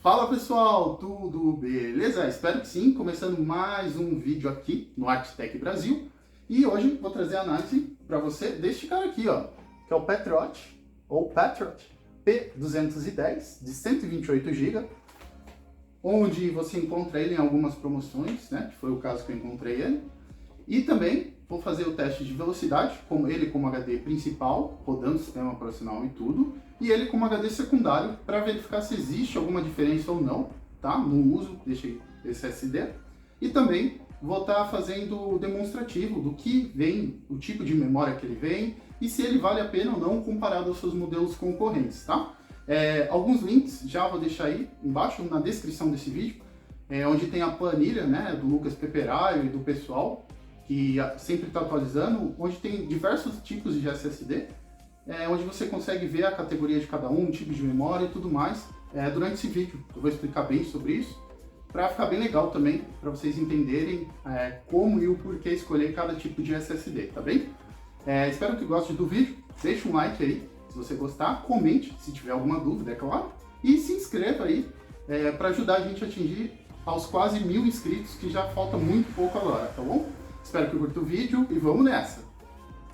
Fala pessoal, tudo beleza? Espero que sim, começando mais um vídeo aqui no ArtTech Brasil. E hoje vou trazer a análise para você deste cara aqui, ó, que é o Patriot, ou Patriot P210 de 128 GB, onde você encontra ele em algumas promoções, né, que foi o caso que eu encontrei ele. E também vou fazer o teste de velocidade, com ele como HD principal, rodando o sistema operacional e tudo, e ele como HD secundário, para verificar se existe alguma diferença ou não, tá? No uso desse SSD. E também vou estar fazendo o demonstrativo do que vem, o tipo de memória que ele vem, e se ele vale a pena ou não comparado aos seus modelos concorrentes, tá? Alguns links já vou deixar aí embaixo na descrição desse vídeo, onde tem a planilha, né, do Lucas Peperaio e do pessoal, que sempre está atualizando, onde tem diversos tipos de SSD, onde você consegue ver a categoria de cada um, o tipo de memória e tudo mais. Durante esse vídeo eu vou explicar bem sobre isso, para ficar bem legal também, para vocês entenderem como e o porquê escolher cada tipo de SSD, tá bem? Espero que gostem do vídeo, deixa um like aí, se você gostar, comente se tiver alguma dúvida, é claro, e se inscreva aí, para ajudar a gente a atingir aos quase 1000 inscritos, que já falta muito pouco agora, tá bom? Espero que curta o vídeo e vamos nessa!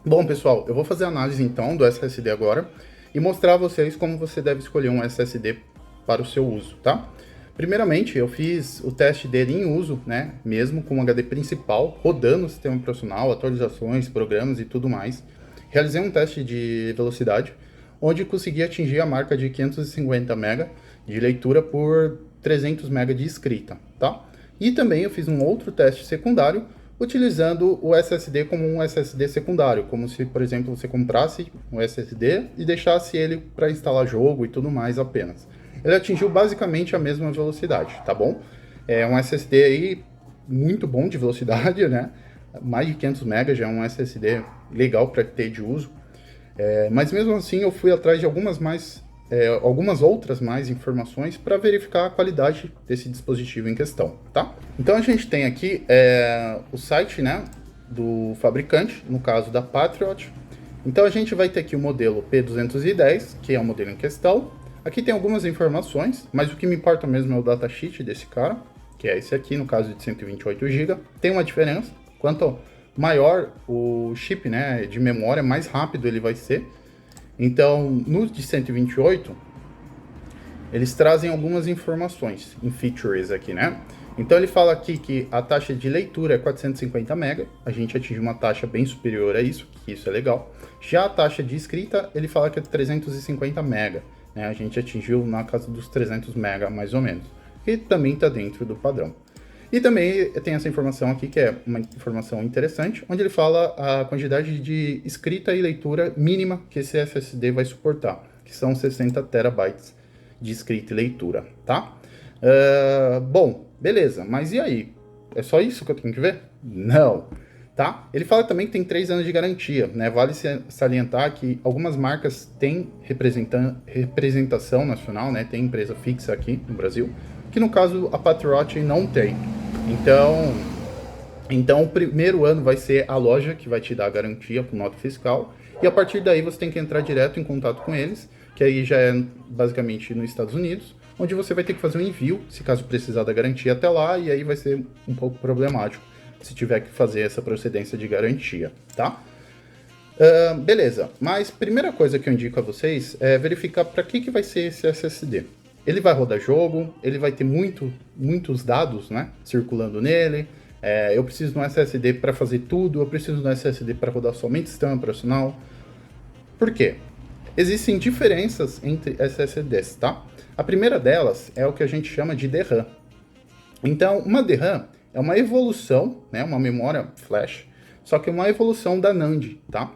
Bom, pessoal, eu vou fazer a análise então do SSD agora e mostrar a vocês como você deve escolher um SSD para o seu uso, tá? Primeiramente, eu fiz o teste dele em uso, né, mesmo com o HD principal, rodando o sistema operacional, atualizações, programas e tudo mais. Realizei um teste de velocidade, onde consegui atingir a marca de 550 MB de leitura por 300 MB de escrita, tá? E também eu fiz um outro teste secundário, utilizando o SSD como um SSD secundário, como se, por exemplo, você comprasse um SSD e deixasse ele para instalar jogo e tudo mais apenas. Ele atingiu basicamente a mesma velocidade, tá bom? É um SSD aí muito bom de velocidade, né? Mais de 500 MB já é um SSD legal para ter de uso. Mas mesmo assim eu fui atrás de algumas outras mais informações para verificar a qualidade desse dispositivo em questão, tá? Então a gente tem aqui o site, né, do fabricante, no caso da Patriot. Então a gente vai ter aqui o modelo P210, que é o modelo em questão. Aqui tem algumas informações, mas o que me importa mesmo é o datasheet desse cara, que é esse aqui, no caso de 128 GB. Tem uma diferença, quanto maior o chip, né, de memória, mais rápido ele vai ser. Então, no de 128, eles trazem algumas informações em features aqui, né? Então ele fala aqui que a taxa de leitura é 450 MB, a gente atinge uma taxa bem superior a isso, que isso é legal. Já a taxa de escrita, ele fala que é 350 MB, né? A gente atingiu na casa dos 300 MB mais ou menos, que também está dentro do padrão. E também tem essa informação aqui, que é uma informação interessante, onde ele fala a quantidade de escrita e leitura mínima que esse SSD vai suportar, que são 60 terabytes de escrita e leitura, tá? Bom, beleza, mas e aí? É só isso que eu tenho que ver? Não, tá? Ele fala também que tem 3 anos de garantia, né? Vale salientar que algumas marcas têm representação nacional, né? Tem empresa fixa aqui no Brasil, que no caso a Patriot não tem. Então o primeiro ano vai ser a loja que vai te dar a garantia com nota fiscal, e a partir daí você tem que entrar direto em contato com eles, que aí já é basicamente nos Estados Unidos, onde você vai ter que fazer um envio, se caso precisar da garantia até lá, e aí vai ser um pouco problemático se tiver que fazer essa procedência de garantia, tá? Beleza, mas primeira coisa que eu indico a vocês é verificar para que vai ser esse SSD. Ele vai rodar jogo, ele vai ter muitos dados, né, circulando nele. Eu preciso de um SSD para fazer tudo, eu preciso de um SSD para rodar somente sistema operacional. Por quê? Existem diferenças entre SSDs, tá? A primeira delas é o que a gente chama de DRAM. Então, uma DRAM é uma evolução, né, uma memória flash, só que uma evolução da NAND, tá?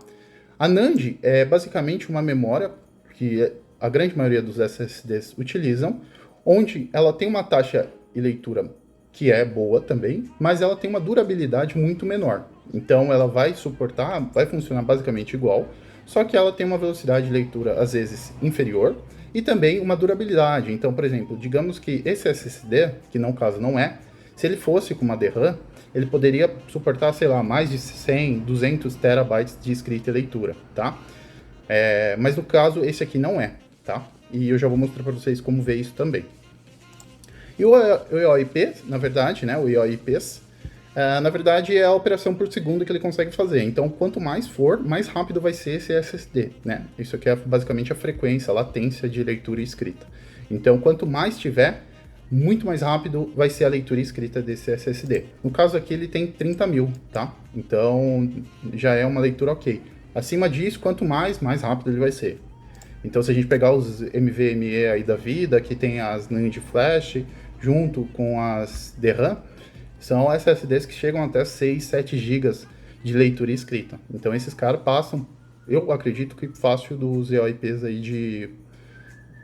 A NAND é basicamente uma memória que a grande maioria dos SSDs utilizam, onde ela tem uma taxa de leitura que é boa também, mas ela tem uma durabilidade muito menor. Então ela vai funcionar basicamente igual, só que ela tem uma velocidade de leitura às vezes inferior e também uma durabilidade. Então, por exemplo, digamos que esse SSD, que no caso não é, se ele fosse com uma DRAM, ele poderia suportar, sei lá, mais de 100, 200 terabytes de escrita e leitura, tá? Mas no caso, esse aqui não é, tá? E eu já vou mostrar para vocês como ver isso também. E o IOIP, na verdade, né, o IOIPs, na verdade é a operação por segundo que ele consegue fazer. Então, quanto mais for, mais rápido vai ser esse SSD, né? Isso aqui é basicamente a frequência, a latência de leitura e escrita. Então, quanto mais tiver, muito mais rápido vai ser a leitura e escrita desse SSD. No caso aqui, ele tem 30.000, tá? Então, já é uma leitura ok. Acima disso, quanto mais rápido ele vai ser. Então, se a gente pegar os NVMe aí da vida, que tem as NAND Flash, junto com as DRAM, são SSDs que chegam até 6, 7 GB de leitura e escrita. Então, esses caras passam, eu acredito que fácil dos EOIPs aí de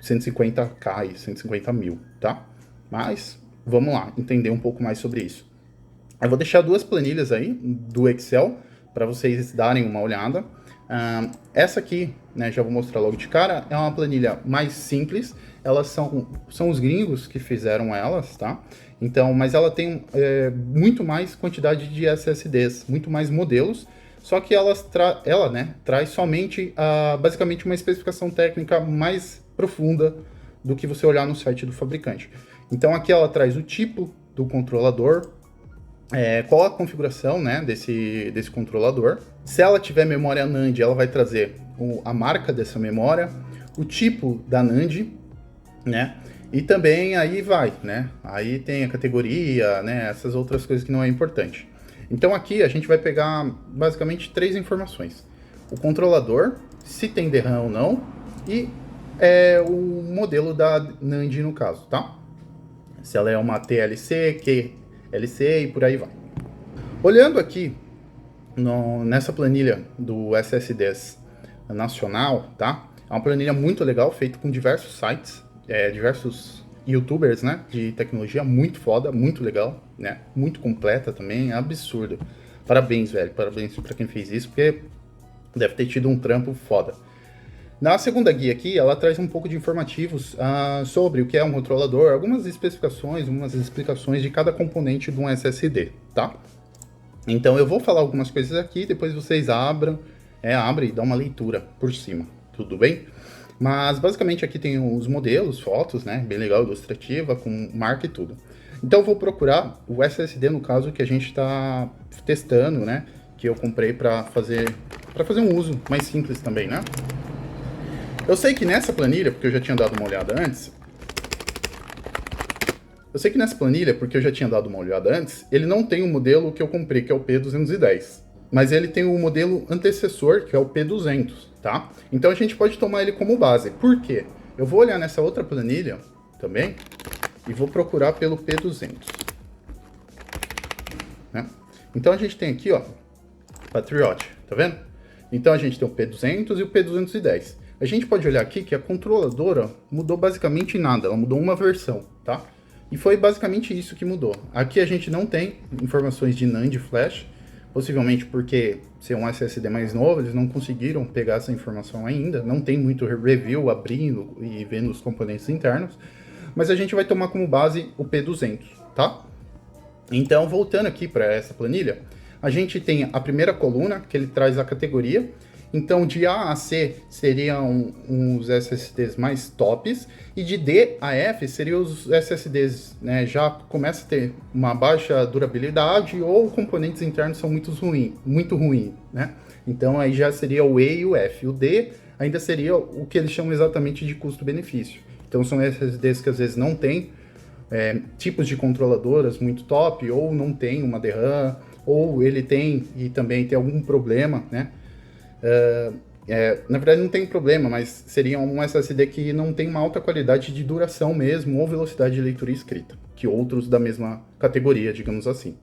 150k e 150.000, tá? Mas, vamos lá, entender um pouco mais sobre isso. Eu vou deixar duas planilhas aí do Excel para vocês darem uma olhada. Essa aqui, né, já vou mostrar logo de cara, é uma planilha mais simples. Elas são os gringos que fizeram elas, tá? Então, mas ela tem muito mais quantidade de SSDs, muito mais modelos. Só que ela traz somente, basicamente, uma especificação técnica mais profunda do que você olhar no site do fabricante. Então, aqui ela traz o tipo do controlador, qual a configuração, né, desse controlador. Se ela tiver memória NAND, ela vai trazer a marca dessa memória, o tipo da NAND, né, e também aí vai, né, aí tem a categoria, né, essas outras coisas que não é importante. Então aqui a gente vai pegar basicamente 3 informações: o controlador, se tem DRAM ou não, e o modelo da NAND no caso, tá? Se ela é uma TLC, QLC e por aí vai. Olhando aqui nessa planilha do SSDs nacional, tá? É uma planilha muito legal, feita com diversos sites, diversos YouTubers, né, de tecnologia, muito foda, muito legal, né, muito completa também, absurdo. Parabéns, velho, parabéns pra quem fez isso, porque deve ter tido um trampo foda. Na segunda guia aqui, ela traz um pouco de informativos sobre o que é um controlador, algumas especificações, algumas explicações de cada componente de um SSD, tá? Então eu vou falar algumas coisas aqui, depois vocês abrem e dão uma leitura por cima, tudo bem? Mas basicamente aqui tem os modelos, fotos, né, bem legal, ilustrativa, com marca e tudo. Então eu vou procurar o SSD, no caso, que a gente está testando, né, que eu comprei para fazer um uso mais simples também, né? Eu sei que nessa planilha, porque eu já tinha dado uma olhada antes, ele não tem o modelo que eu comprei, que é o P210. Mas ele tem o modelo antecessor, que é o P200, tá? Então a gente pode tomar ele como base. Por quê? Eu vou olhar nessa outra planilha também e vou procurar pelo P200. Né? Então a gente tem aqui, ó, Patriot, tá vendo? Então a gente tem o P200 e o P210. A gente pode olhar aqui que a controladora mudou basicamente nada, ela mudou uma versão, tá? E foi basicamente isso que mudou. Aqui a gente não tem informações de NAND Flash, possivelmente porque ser um SSD mais novo, eles não conseguiram pegar essa informação ainda, não tem muito review abrindo e vendo os componentes internos, mas a gente vai tomar como base o P200, tá? Então, voltando aqui para essa planilha, a gente tem a primeira coluna, que ele traz a categoria. Então, de A a C seriam os SSDs mais tops, e de D a F seriam os SSDs, né, já começa a ter uma baixa durabilidade ou componentes internos são muito ruins, né? Então, aí já seria o E e o F. O D ainda seria o que eles chamam exatamente de custo-benefício. Então, são SSDs que às vezes não tem tipos de controladoras muito top, ou não tem uma DRAM, ou ele tem e também tem algum problema, né? Na verdade não tem problema, mas seria um SSD que não tem uma alta qualidade de duração mesmo, ou velocidade de leitura e escrita, que outros da mesma categoria, digamos assim.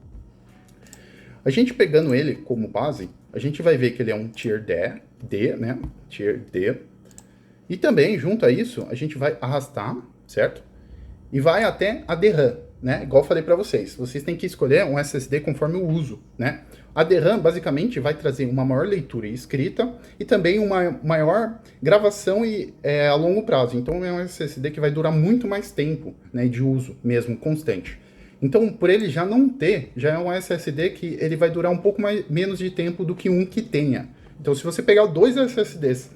A gente pegando ele como base, a gente vai ver que ele é um Tier D, né? Tier D. E também, junto a isso, a gente vai arrastar, certo? E vai até a DRAM, né? Igual eu falei para vocês, vocês têm que escolher um SSD conforme o uso, né? A DRAM basicamente vai trazer uma maior leitura e escrita e também uma maior gravação a longo prazo. Então é um SSD que vai durar muito mais tempo, né, de uso mesmo, constante. Então, por ele já não ter, já é um SSD que ele vai durar um pouco menos de tempo do que um que tenha. Então, se você pegar dois SSDs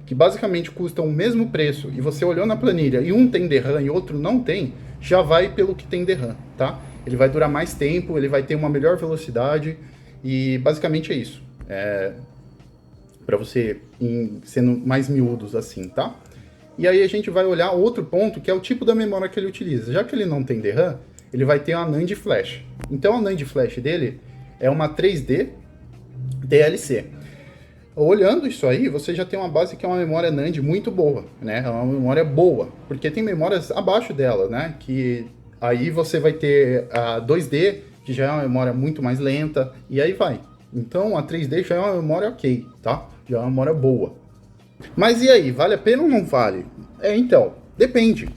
que basicamente custam o mesmo preço e você olhou na planilha e um tem DRAM e outro não tem, já vai pelo que tem de RAM, tá? Ele vai durar mais tempo, ele vai ter uma melhor velocidade e basicamente é isso. Para você ir sendo mais miúdos assim, tá? E aí a gente vai olhar outro ponto, que é o tipo da memória que ele utiliza. Já que ele não tem DRAM, ele vai ter uma NAND Flash. Então a NAND Flash dele é uma 3D DLC. Olhando isso aí, você já tem uma base que é uma memória NAND muito boa, né? É uma memória boa, porque tem memórias abaixo dela, né? Que aí você vai ter a 2D, que já é uma memória muito mais lenta, e aí vai. Então a 3D já é uma memória ok, tá? Já é uma memória boa. Mas e aí, vale a pena ou não vale? Então, depende.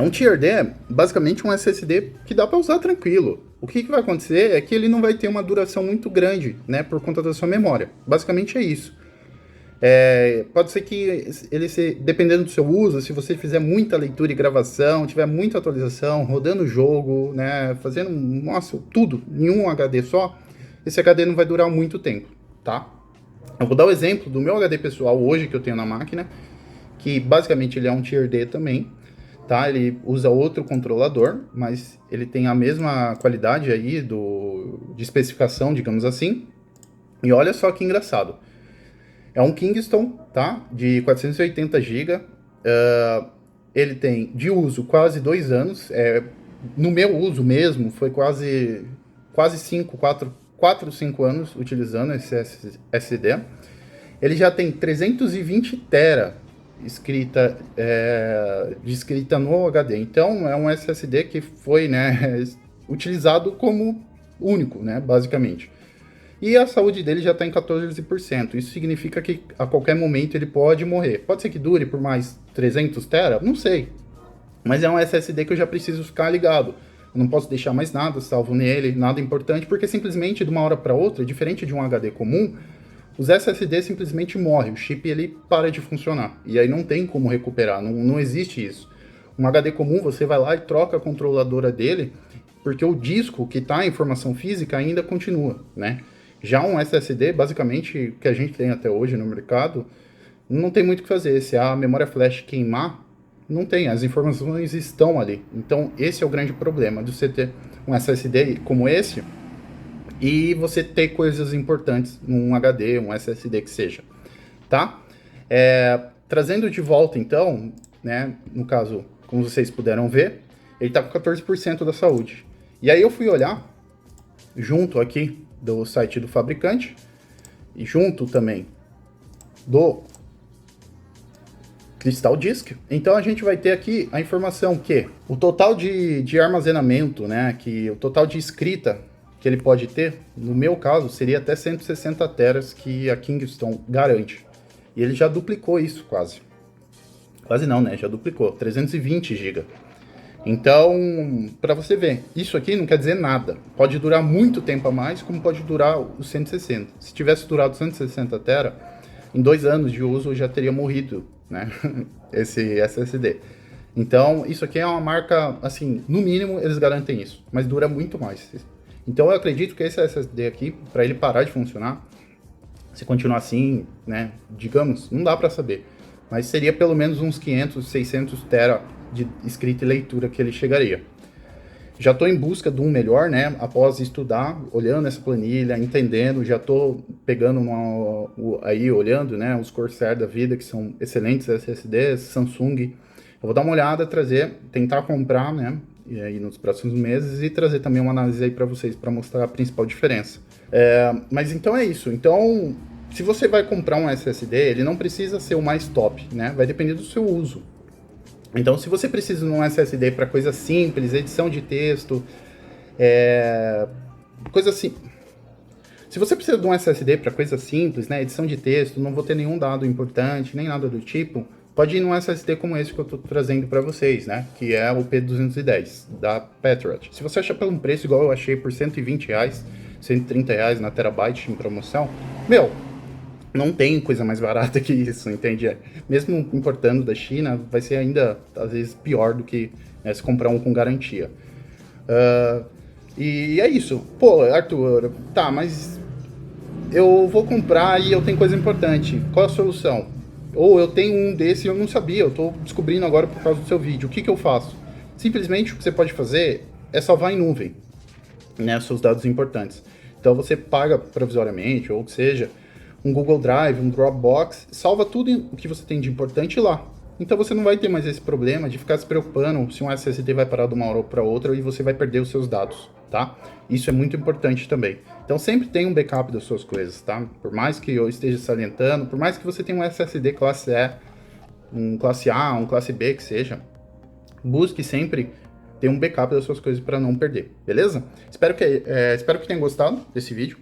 Um Tier D é basicamente um SSD que dá para usar tranquilo. O que vai acontecer é que ele não vai ter uma duração muito grande, né, por conta da sua memória. Basicamente é isso. Pode ser que ele, dependendo do seu uso, se você fizer muita leitura e gravação, tiver muita atualização, rodando o jogo, né, fazendo, nossa, tudo em um HD só, esse HD não vai durar muito tempo, tá? Eu vou dar o exemplo do meu HD pessoal hoje que eu tenho na máquina, que basicamente ele é um Tier D também, tá? Ele usa outro controlador, mas ele tem a mesma qualidade aí de especificação, digamos assim. E olha só que engraçado. É um Kingston, tá? De 480 GB. Ele tem de uso quase 2 anos. No meu uso mesmo, foi quase 4, 5 anos utilizando esse SSD. Ele já tem 320 TB de escrita no HD. Então, é um SSD que foi, né, utilizado como único, né, basicamente. E a saúde dele já está em 14%. Isso significa que a qualquer momento ele pode morrer. Pode ser que dure por mais 300 TB? Não sei. Mas é um SSD que eu já preciso ficar ligado. Eu não posso deixar mais nada salvo nele, nada importante, porque simplesmente de uma hora para outra, diferente de um HD comum, os SSD simplesmente morrem, o chip ele para de funcionar. E aí não tem como recuperar, não existe isso. Um HD comum, você vai lá e troca a controladora dele, porque o disco que está em informação física ainda continua, né? Já um SSD, basicamente, que a gente tem até hoje no mercado, não tem muito o que fazer. Se a memória flash queimar, não tem, as informações estão ali. Então, esse é o grande problema de você ter um SSD como esse e você ter coisas importantes num HD, um SSD que seja, tá? Trazendo de volta, então, né, no caso, como vocês puderam ver, ele está com 14% da saúde. E aí eu fui olhar, junto aqui do site do fabricante, e junto também do Crystal Disk. Então a gente vai ter aqui a informação que o total de armazenamento, né, que o total de escrita que ele pode ter, no meu caso, seria até 160 teras que a Kingston garante. E ele já duplicou isso quase. Quase não, né? Já duplicou, 320 GB. Então, para você ver, isso aqui não quer dizer nada. Pode durar muito tempo a mais, como pode durar os 160. Se tivesse durado 160 tera, em 2 anos de uso já teria morrido, né? Esse SSD. Então, isso aqui é uma marca, assim, no mínimo eles garantem isso, mas dura muito mais. Então, eu acredito que esse SSD aqui, para ele parar de funcionar, se continuar assim, né, digamos, não dá para saber, mas seria pelo menos uns 500, 600 tera de escrita e leitura que ele chegaria. Já estou em busca de um melhor, né, após estudar, olhando essa planilha, entendendo, já estou pegando aí, olhando, né, os Corsair da vida, que são excelentes SSDs, Samsung. Eu vou dar uma olhada, trazer, tentar comprar, né, e aí nos próximos meses, e trazer também uma análise aí para vocês, para mostrar a principal diferença. Mas então é isso. Então, se você vai comprar um SSD, ele não precisa ser o mais top, né, vai depender do seu uso. Então, se você precisa de um SSD para coisa simples, edição de texto, coisa assim. Se você precisa de um SSD para coisa simples, né, edição de texto, não vou ter nenhum dado importante, nem nada do tipo, pode ir num SSD como esse que eu estou trazendo para vocês, né, que é o P210 da Patriot. Se você achar pelo um preço igual eu achei por R$120, R$130 na Terabyte em promoção, meu, não tem coisa mais barata que isso, entende? Mesmo importando da China, vai ser ainda, às vezes, pior do que, né, se comprar um com garantia. E é isso. Pô, Arthur, tá, mas eu vou comprar e eu tenho coisa importante. Qual a solução? Ou eu tenho um desse e eu não sabia, eu tô descobrindo agora por causa do seu vídeo. O que eu faço? Simplesmente o que você pode fazer é salvar em nuvem, né, seus dados importantes. Então você paga provisoriamente, ou que seja, um Google Drive, um Dropbox, salva tudo o que você tem de importante lá. Então você não vai ter mais esse problema de ficar se preocupando se um SSD vai parar de uma hora para outra e você vai perder os seus dados, tá? Isso é muito importante também. Então sempre tem um backup das suas coisas, tá? Por mais que eu esteja salientando, por mais que você tenha um SSD classe E, um classe A, um classe B, que seja, busque sempre ter um backup das suas coisas para não perder, beleza? Espero que tenha gostado desse vídeo.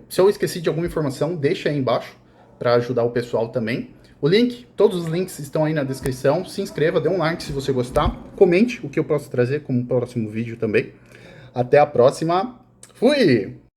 Se eu esqueci de alguma informação, deixa aí embaixo para ajudar o pessoal também. O link, todos os links estão aí na descrição. Se inscreva, dê um like se você gostar. Comente o que eu posso trazer como próximo vídeo também. Até a próxima. Fui!